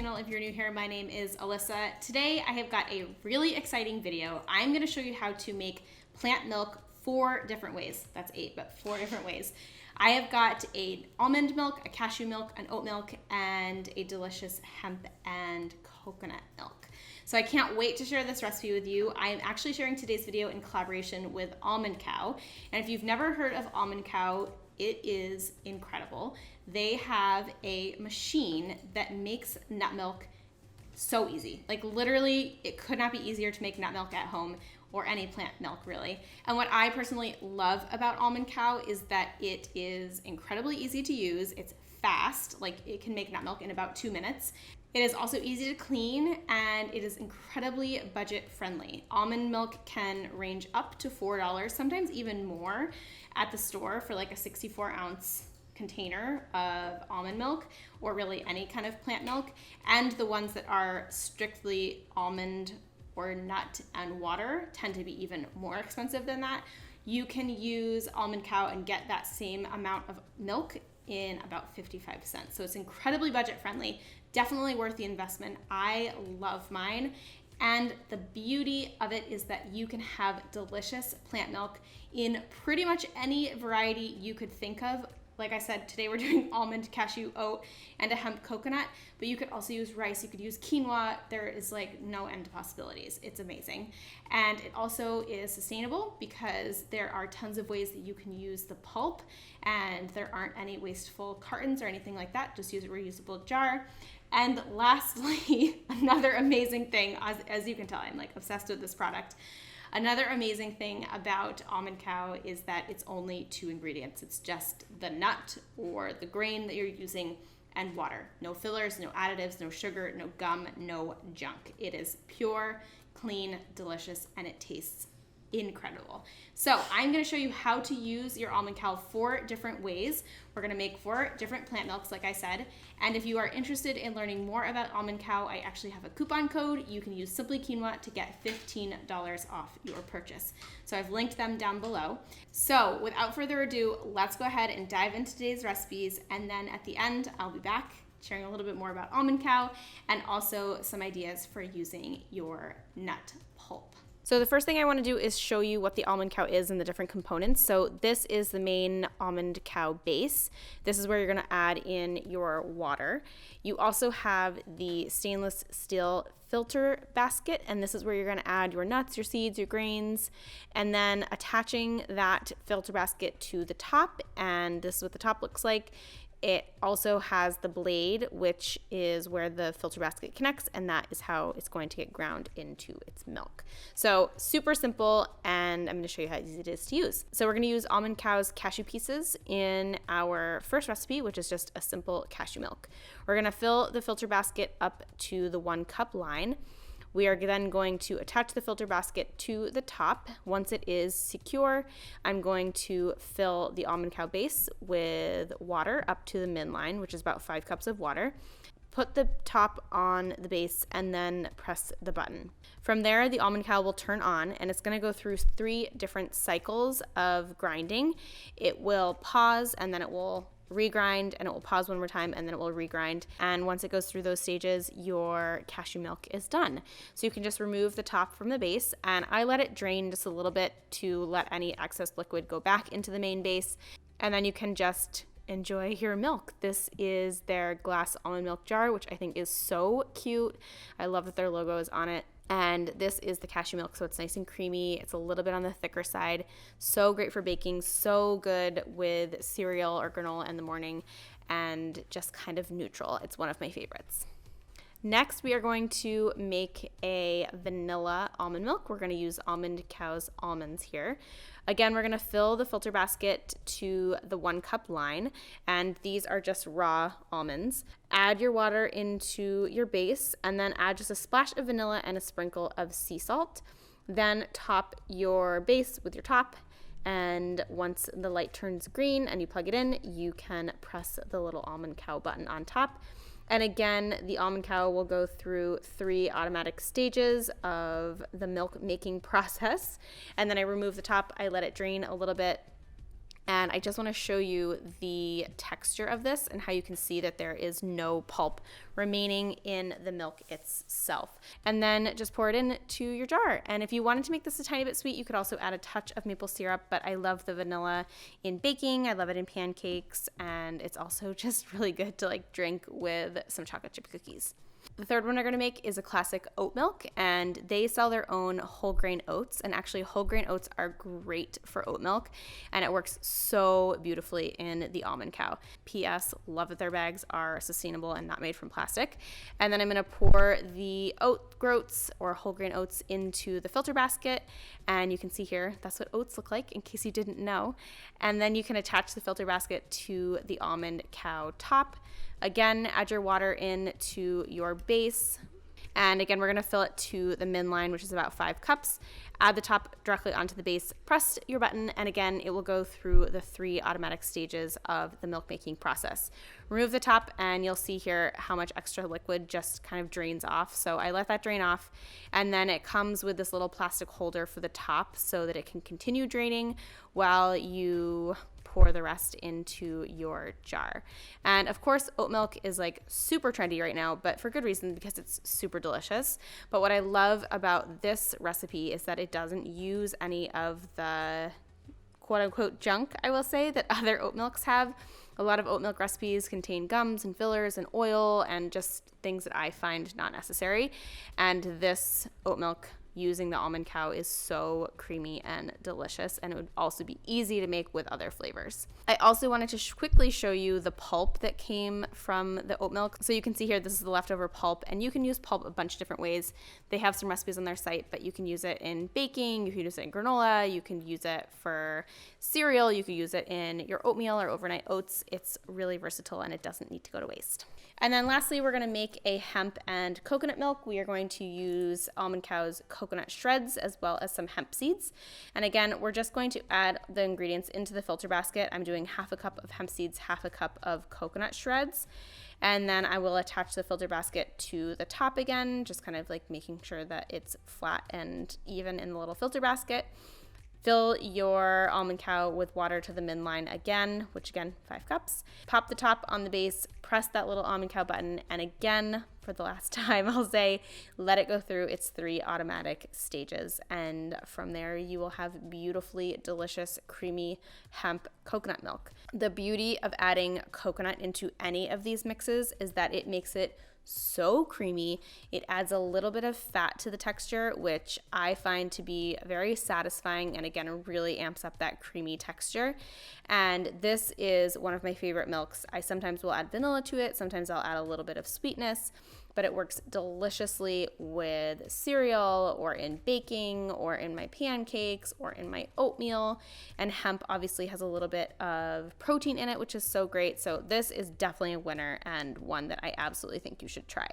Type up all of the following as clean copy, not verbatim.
channel. If you're new here, my name is Alyssa. Today I have got a really exciting video. I'm going to show you how to make plant milk 4 different ways. That's 8, but 4 different ways. I have got an almond milk, a cashew milk, an oat milk, and a delicious hemp and coconut milk. So I can't wait to share this recipe with you. I am actually sharing today's video in collaboration with Almond Cow. And if you've never heard of Almond Cow, it is incredible. They have a machine that makes nut milk so easy. Like literally, it could not be easier to make nut milk at home or any plant milk really. And what I personally love about Almond Cow is that it is incredibly easy to use. It's fast, like it can make nut milk in about 2 minutes. It is also easy to clean and it is incredibly budget friendly. Almond milk can range up to $4, sometimes even more at the store for like a 64-ounce container of almond milk, or really any kind of plant milk. And the ones that are strictly almond or nut and water tend to be even more expensive than that. You can use Almond Cow and get that same amount of milk in about 55 cents. So it's incredibly budget friendly, definitely worth the investment. I love mine. And the beauty of it is that you can have delicious plant milk in pretty much any variety you could think of. Like I said, today we're doing almond, cashew, oat, and a hemp coconut, but you could also use rice, you could use quinoa. There is like no end to possibilities. It's amazing. And it also is sustainable because there are tons of ways that you can use the pulp, and there aren't any wasteful cartons or anything like that. Just use a reusable jar. And lastly, another amazing thing, as you can tell, I'm like obsessed with this product. Another amazing thing about Almond Cow is that it's only 2 ingredients. It's just the nut or the grain that you're using and water. No fillers, no additives, no sugar, no gum, no junk. It is pure, clean, delicious, and it tastes incredible. So I'm going to show you how to use your Almond Cow 4 different ways. We're going to make 4 different plant milks, like I said. And if you are interested in learning more about Almond Cow, I actually have a coupon code. You can use Simply Quinoa to get $15 off your purchase. So I've linked them down below. So without further ado, let's go ahead and dive into today's recipes. And then at the end, I'll be back sharing a little bit more about Almond Cow and also some ideas for using your nut pulp. So the first thing I want to do is show you what the Almond Cow is and the different components. So this is the main Almond Cow base. This is where you're going to add in your water. You also have the stainless steel filter basket, and this is where you're going to add your nuts, your seeds, your grains, and then attaching that filter basket to the top. And this is what the top looks like. It also has the blade, which is where the filter basket connects, and that is how it's going to get ground into its milk. So super simple, and I'm going to show you how easy it is to use. So we're going to use Almond Cow's cashew pieces in our first recipe, which is just a simple cashew milk. We're going to fill the filter basket up to the 1 cup line. We are then going to attach the filter basket to the top. Once it is secure, I'm going to fill the Almond Cow base with water up to the min line, which is about 5 cups of water. Put the top on the base and then press the button. From there, the Almond Cow will turn on, and it's going to go through 3 different cycles of grinding. It will pause, and then it will regrind, and it will pause 1 more time, and then it will regrind. And once it goes through those stages, your cashew milk is done. So you can just remove the top from the base, and I let it drain just a little bit to let any excess liquid go back into the main base, and then you can just enjoy your milk. This is their glass almond milk jar, which I think is so cute. I love that their logo is on it. And this is the cashew milk, so it's nice and creamy. It's a little bit on the thicker side. So great for baking, so good with cereal or granola in the morning, and just kind of neutral. It's one of my favorites. Next, we are going to make a vanilla almond milk. We're going to use Almond Cow's almonds here. Again, we're going to fill the filter basket to the 1 cup line, and these are just raw almonds. Add your water into your base, and then add just a splash of vanilla and a sprinkle of sea salt. Then top your base with your top, and once the light turns green and you plug it in, you can press the little Almond Cow button on top. And again, the Almond Cow will go through 3 automatic stages of the milk making process. And then I remove the top, I let it drain a little bit, And I just want to show you the texture of this and how you can see that there is no pulp remaining in the milk itself. And then just pour it into your jar. And if you wanted to make this a tiny bit sweet, you could also add a touch of maple syrup, but I love the vanilla in baking. I love it in pancakes, and it's also just really good to like drink with some chocolate chip cookies. The third one we're going to make is a classic oat milk, and they sell their own whole grain oats, and actually whole grain oats are great for oat milk, and it works so beautifully in the Almond Cow. P.S. Love that their bags are sustainable and not made from plastic. And then I'm going to pour the oat groats or whole grain oats into the filter basket, and you can see here that's what oats look like in case you didn't know. And then you can attach the filter basket to the Almond Cow top. Again, add your water in to your base. And again, we're going to fill it to the min line, which is about 5 cups. Add the top directly onto the base, press your button, and again, it will go through the 3 automatic stages of the milk making process. Remove the top, and you'll see here how much extra liquid just kind of drains off. So I let that drain off, and then it comes with this little plastic holder for the top so that it can continue draining while you pour the rest into your jar. And of course, oat milk is like super trendy right now, but for good reason, because it's super delicious. But what I love about this recipe is that it doesn't use any of the quote unquote junk, I will say, that other oat milks have. A lot of oat milk recipes contain gums and fillers and oil and just things that I find not necessary. And this oat milk using the Almond Cow is so creamy and delicious, and it would also be easy to make with other flavors. I also wanted to quickly show you the pulp that came from the oat milk. So you can see here, this is the leftover pulp, and you can use pulp a bunch of different ways. They have some recipes on their site, but you can use it in baking, you can use it in granola, you can use it for cereal, you can use it in your oatmeal or overnight oats. It's really versatile and it doesn't need to go to waste. And then lastly, we're going to make a hemp and coconut milk. We are going to use Almond Cow's coconut shreds as well as some hemp seeds. And again, we're just going to add the ingredients into the filter basket. I'm doing half a cup of hemp seeds, half a cup of coconut shreds. And then I will attach the filter basket to the top again, just kind of like making sure that it's flat and even in the little filter basket. Fill your Almond Cow with water to the min line again, which again, 5 cups. Pop the top on the base, press that little Almond Cow button, and again, for the last time, I'll say, let it go through its 3 automatic stages. And from there, you will have beautifully delicious, creamy hemp coconut milk. The beauty of adding coconut into any of these mixes is that it makes it so creamy. It adds a little bit of fat to the texture, which I find to be very satisfying, and again, really amps up that creamy texture. And this is one of my favorite milks. I sometimes will add vanilla to it, sometimes I'll add a little bit of sweetness, but it works deliciously with cereal or in baking or in my pancakes or in my oatmeal. And hemp obviously has a little bit of protein in it, which is so great. So this is definitely a winner and one that I absolutely think you should try.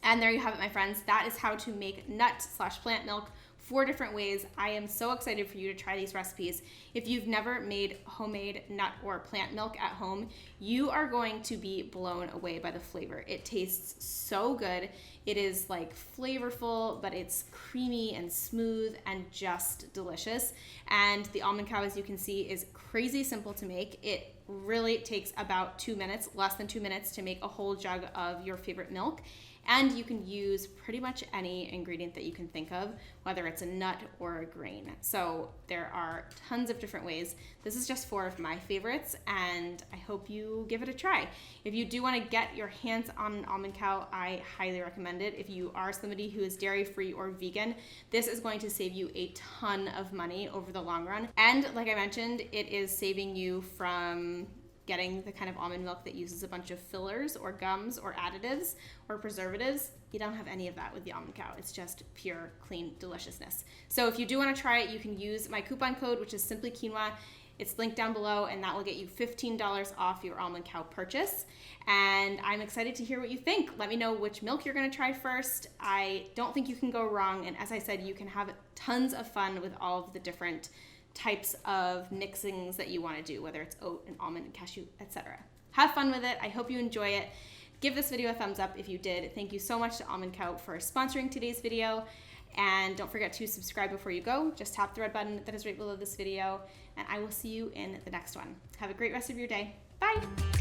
And there you have it, my friends. That is how to make nut/plant milk 4 different ways. I am so excited for you to try these recipes. If you've never made homemade nut or plant milk at home, you are going to be blown away by the flavor. It tastes so good. It is like flavorful, but it's creamy and smooth and just delicious. And the Almond Cow, as you can see, is crazy simple to make. It really takes about 2 minutes, less than 2 minutes, to make a whole jug of your favorite milk. And you can use pretty much any ingredient that you can think of, whether it's a nut or a grain. So there are tons of different ways. This is just 4 of my favorites, and I hope you give it a try. If you do want to get your hands on an Almond Cow, I highly recommend it. If you are somebody who is dairy-free or vegan, this is going to save you a ton of money over the long run. And like I mentioned, it is saving you from getting the kind of almond milk that uses a bunch of fillers or gums or additives or preservatives. You don't have any of that with the Almond Cow. It's just pure, clean deliciousness. So if you do want to try it, you can use my coupon code, which is Simply Quinoa. It's linked down below, and that will get you $15 off your Almond Cow purchase. And I'm excited to hear what you think. Let me know which milk you're going to try first. I don't think you can go wrong. And as I said, you can have tons of fun with all of the different types of mixings that you want to do, whether it's oat and almond and cashew, etc. Have fun with it. I hope you enjoy it. Give this video a thumbs up if you did. Thank you so much to Almond Cow for sponsoring today's video. And don't forget to subscribe before you go. Just tap the red button that is right below this video, and I will see you in the next one. Have a great rest of your day. Bye.